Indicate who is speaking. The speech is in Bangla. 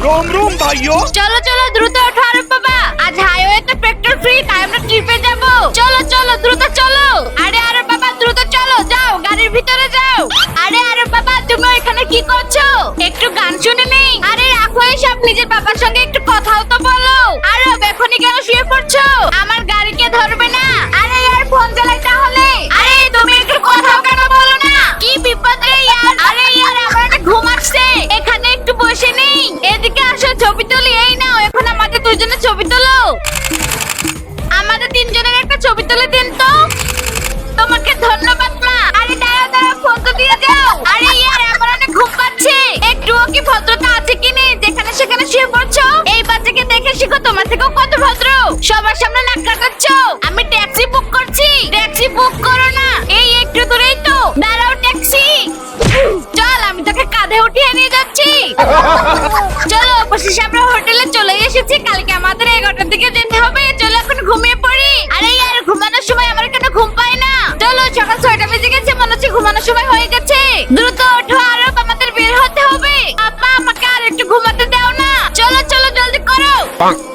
Speaker 1: रोम रोम भाइयों।
Speaker 2: চলো চলো দ্রুত ওঠো আরব বাবা, আজ হাইওয়েতে পেট্রোল ফ্রি, তাই আমরা ট্রিপে যাব। চলো চলো দ্রুত চলো। আরে আরব বাবা দ্রুত চলো, যাও গাড়ির ভিতরে যাও। আরে আরব বাবা তুমি এখানে কি করছো? একটু গান শুনে নেই। আরে রাখো এসব, নিজের বাবার সঙ্গে একটু কথাও তো বলো। আরব এখনই কেন শুয়ে পড়ছো? আমার গাড়িকে ধরবে না? আরে ইয়ার ফোন চালাই তাহলে। আরে তুমি একটু কথাও কেন বলো না? কি বিপদ রে ইয়ার। আরে ইয়ার আমার একটা ঘুম আসছে, এখানে একটু বসে নেই। এদিকে আসো ছবি তুলি। এই নাও এখন আমাদের দুজনের ছবি তোলো। আমাদের তিনজনের একটা ছবি তুলে দিন তো। তোমাকে ধন্যবাদ মা। আরে দাঁড়াও দাঁড়াও, ফোন তো দিয়ে যাও। আরে ইয়ার আমার অনেক ঘুম পাচ্ছে, একটুও কি ভদ্রতা আছে কি নেই? যেখানে সেখানে শুয়ে পড়ছো। এই বাচ্চাকে দেখে শিখো, তোমার থেকেও কত ভদ্র। সবার সামনে নাক কাটাচ্ছ। আমি ট্যাক্সি বুক করছি। ট্যাক্সি বুক করো না, এই একটু দূরেই তো। দাঁড়াও ট্যাক্সি। চল আমি তোকে কাঁধে উঠিয়ে নিয়ে যাচ্ছি। চলো অবশেষে আমরা হোটেলে চলে এসেছি। কালকে আমাদের 11টার দিকে যেতে হবে। চলো এখন ঘুমিয়ে পড়ি। আরে ইয়ার ঘুমানোর সময় আমার কেন ঘুম পায় না? চলো সকাল 6টা বেজে গেছে, মনে হচ্ছে ঘুমানোর সময় হয়ে গেছে। দ্রুত ওঠো আরব, আমাদের বের হতে হবে। আপা আমাকে আর একটু ঘুমাতে দাও না। চলো চলো জলদি করো।